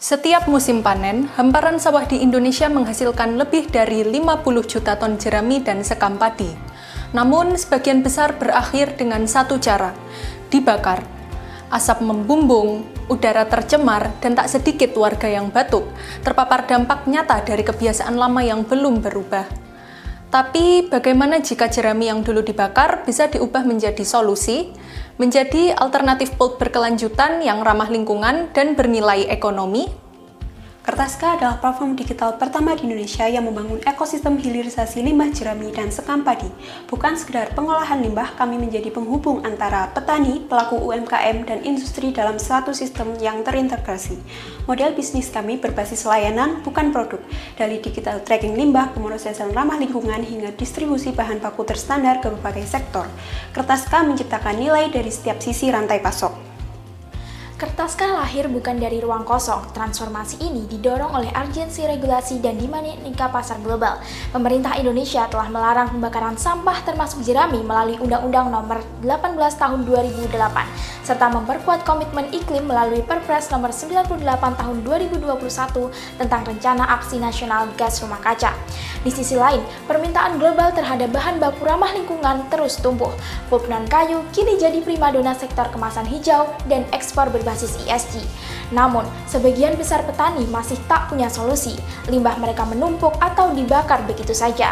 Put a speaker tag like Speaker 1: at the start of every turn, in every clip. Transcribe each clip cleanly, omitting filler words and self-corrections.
Speaker 1: Setiap musim panen, hamparan sawah di Indonesia menghasilkan lebih dari 50 juta ton jerami dan sekam padi. Namun, sebagian besar berakhir dengan satu cara, dibakar. Asap membumbung, udara tercemar, dan tak sedikit warga yang batuk, terpapar dampak nyata dari kebiasaan lama yang belum berubah. Tapi, bagaimana jika jerami yang dulu dibakar bisa diubah menjadi solusi, menjadi alternatif pulp berkelanjutan yang ramah lingkungan dan bernilai ekonomi?
Speaker 2: Kertaska adalah platform digital pertama di Indonesia yang membangun ekosistem hilirisasi limbah jerami dan sekam padi. Bukan sekedar pengolahan limbah, kami menjadi penghubung antara petani, pelaku UMKM, dan industri dalam satu sistem yang terintegrasi. Model bisnis kami berbasis layanan, bukan produk. Dari digital tracking limbah, pemrosesan ramah lingkungan, hingga distribusi bahan baku terstandar ke berbagai sektor. Kertaska menciptakan nilai dari setiap sisi rantai pasok.
Speaker 3: Kertaska lahir bukan dari ruang kosong. Transformasi ini didorong oleh urgensi regulasi dan dinamika pasar global. Pemerintah Indonesia telah melarang pembakaran sampah termasuk jerami melalui Undang-Undang Nomor 18 Tahun 2008, serta memperkuat komitmen iklim melalui Perpres Nomor 98 Tahun 2021 tentang Rencana Aksi Nasional Gas Rumah Kaca. Di sisi lain, permintaan global terhadap bahan baku ramah lingkungan terus tumbuh. Pulp non-kayu kini jadi primadona sektor kemasan hijau dan ekspor berbasis ESG. Namun, sebagian besar petani masih tak punya solusi. Limbah mereka menumpuk atau dibakar begitu saja.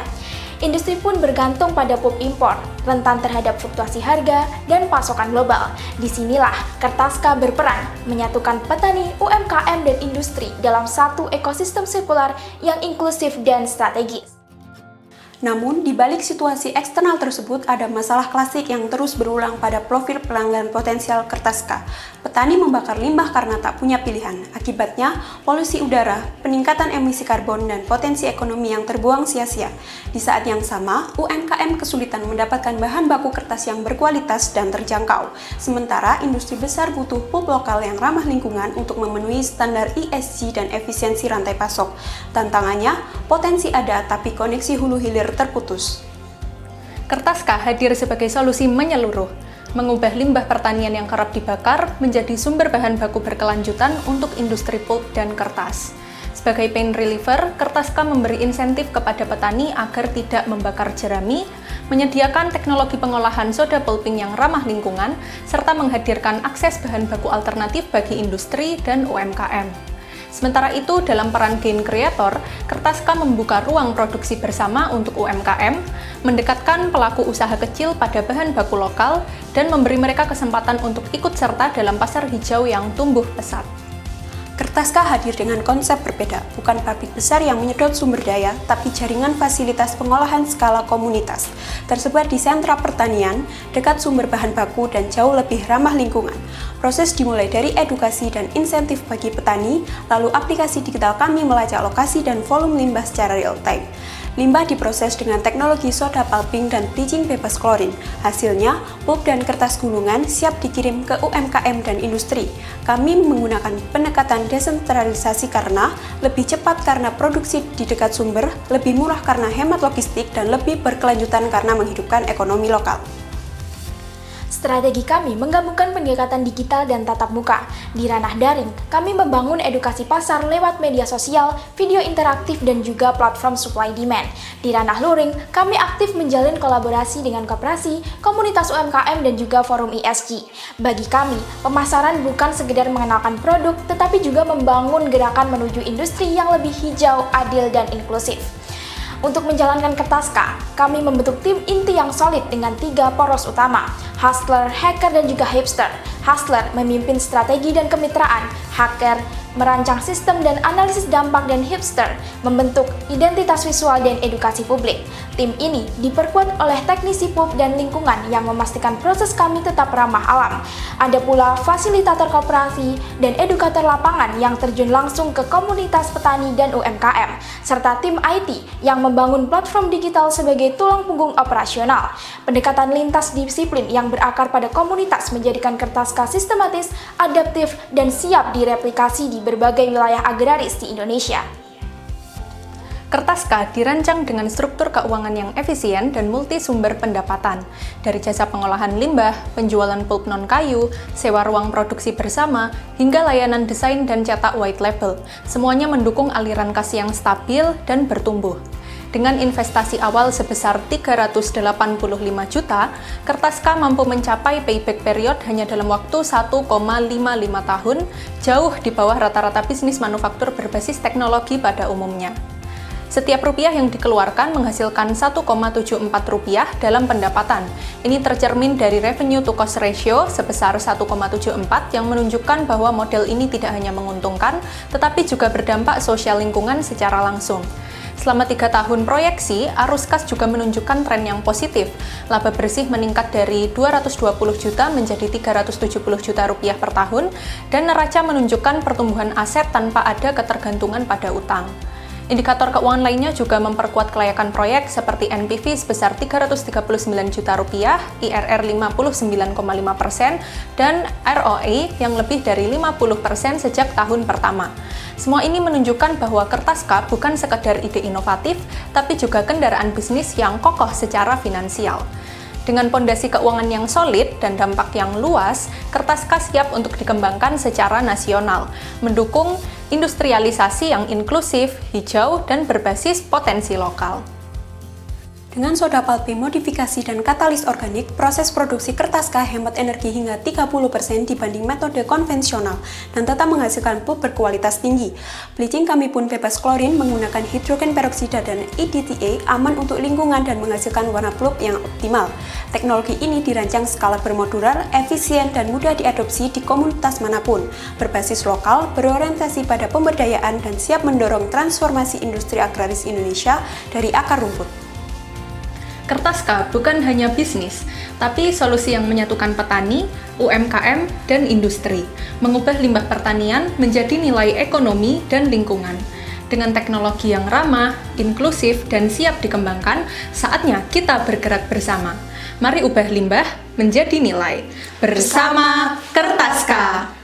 Speaker 3: Industri pun bergantung pada pulp impor, rentan terhadap fluktuasi harga dan pasokan global. Disinilah Kertaska berperan menyatukan petani, UMKM, dan industri dalam satu ekosistem sirkular yang inklusif dan strategis.
Speaker 2: Namun, di balik situasi eksternal tersebut, ada masalah klasik yang terus berulang pada profil pelanggan potensial Kertaska. Petani membakar limbah karena tak punya pilihan. Akibatnya, polusi udara, peningkatan emisi karbon, dan potensi ekonomi yang terbuang sia-sia. Di saat yang sama, UMKM kesulitan mendapatkan bahan baku kertas yang berkualitas dan terjangkau. Sementara, industri besar butuh pulp lokal yang ramah lingkungan untuk memenuhi standar ESG dan efisiensi rantai pasok. Tantangannya, potensi ada tapi koneksi hulu hilir terputus.
Speaker 1: Kertaska hadir sebagai solusi menyeluruh, mengubah limbah pertanian yang kerap dibakar menjadi sumber bahan baku berkelanjutan untuk industri pulp dan kertas. Sebagai pain reliever, Kertaska memberi insentif kepada petani agar tidak membakar jerami, menyediakan teknologi pengolahan soda pulping yang ramah lingkungan, serta menghadirkan akses bahan baku alternatif bagi industri dan UMKM. Sementara itu, dalam peran gain creator, Kertaska membuka ruang produksi bersama untuk UMKM, mendekatkan pelaku usaha kecil pada bahan baku lokal, dan memberi mereka kesempatan untuk ikut serta dalam pasar hijau yang tumbuh pesat.
Speaker 2: Kertaska hadir dengan konsep berbeda, bukan pabrik besar yang menyedot sumber daya, tapi jaringan fasilitas pengolahan skala komunitas, tersebar di sentra pertanian, dekat sumber bahan baku, dan jauh lebih ramah lingkungan. Proses dimulai dari edukasi dan insentif bagi petani, lalu aplikasi digital kami melacak lokasi dan volume limbah secara real-time. Limbah diproses dengan teknologi soda pulping dan bleaching bebas klorin. Hasilnya, pulp dan kertas gulungan siap dikirim ke UMKM dan industri. Kami menggunakan pendekatan desentralisasi karena lebih cepat karena produksi di dekat sumber, lebih murah karena hemat logistik, dan lebih berkelanjutan karena menghidupkan ekonomi lokal.
Speaker 3: Strategi kami menggabungkan pendekatan digital dan tatap muka. Di ranah daring, kami membangun edukasi pasar lewat media sosial, video interaktif, dan juga platform supply demand. Di ranah luring, kami aktif menjalin kolaborasi dengan koperasi, komunitas UMKM, dan juga forum ESG. Bagi kami, pemasaran bukan sekedar mengenalkan produk, tetapi juga membangun gerakan menuju industri yang lebih hijau, adil, dan inklusif. Untuk menjalankan Kertaska, kami membentuk tim inti yang solid dengan 3 poros utama, hustler, hacker, dan juga hipster. Hustler memimpin strategi dan kemitraan, hacker merancang sistem dan analisis dampak, dan hipster membentuk identitas visual dan edukasi publik. Tim ini diperkuat oleh teknisi pulp dan lingkungan yang memastikan proses kami tetap ramah alam. Ada pula fasilitator koperasi dan edukator lapangan yang terjun langsung ke komunitas petani dan UMKM, serta tim IT yang membangun platform digital sebagai tulang punggung operasional. Pendekatan lintas disiplin yang berakar pada komunitas menjadikan Kertaska sistematis, adaptif, dan siap direplikasi di berbagai wilayah agraris di Indonesia.
Speaker 1: Kertaska dirancang dengan struktur keuangan yang efisien dan multi sumber pendapatan, dari jasa pengolahan limbah, penjualan pulp non-kayu, sewa ruang produksi bersama, hingga layanan desain dan cetak white label. Semuanya mendukung aliran kas yang stabil dan bertumbuh. Dengan investasi awal sebesar 385 juta, Kertaska mampu mencapai payback period hanya dalam waktu 1,55 tahun, jauh di bawah rata-rata bisnis manufaktur berbasis teknologi pada umumnya. Setiap rupiah yang dikeluarkan menghasilkan 1,74 rupiah dalam pendapatan. Ini tercermin dari revenue to cost ratio sebesar 1,74 yang menunjukkan bahwa model ini tidak hanya menguntungkan, tetapi juga berdampak sosial lingkungan secara langsung. Selama 3 tahun proyeksi, arus kas juga menunjukkan tren yang positif. Laba bersih meningkat dari 220 juta menjadi 370 juta rupiah per tahun, dan neraca menunjukkan pertumbuhan aset tanpa ada ketergantungan pada utang. Indikator keuangan lainnya juga memperkuat kelayakan proyek seperti NPV sebesar 339 juta rupiah, IRR 59,5%, dan ROE yang lebih dari 50% sejak tahun pertama. Semua ini menunjukkan bahwa Kertaska bukan sekedar ide inovatif, tapi juga kendaraan bisnis yang kokoh secara finansial. Dengan pondasi keuangan yang solid dan dampak yang luas, Kertaska siap untuk dikembangkan secara nasional, mendukung industrialisasi yang inklusif, hijau, dan berbasis potensi lokal.
Speaker 2: Dengan soda pulp modifikasi dan katalis organik, proses produksi Kertaska hemat energi hingga 30% dibanding metode konvensional dan tetap menghasilkan pulp berkualitas tinggi. Bleaching kami pun bebas klorin, menggunakan hidrogen peroksida dan EDTA, aman untuk lingkungan dan menghasilkan warna pulp yang optimal. Teknologi ini dirancang skala bermodular, efisien, dan mudah diadopsi di komunitas manapun, berbasis lokal, berorientasi pada pemberdayaan, dan siap mendorong transformasi industri agraris Indonesia dari akar rumput.
Speaker 1: Kertaska bukan hanya bisnis, tapi solusi yang menyatukan petani, UMKM, dan industri, mengubah limbah pertanian menjadi nilai ekonomi dan lingkungan. Dengan teknologi yang ramah, inklusif, dan siap dikembangkan, saatnya kita bergerak bersama. Mari ubah limbah menjadi nilai. Bersama Kertaska!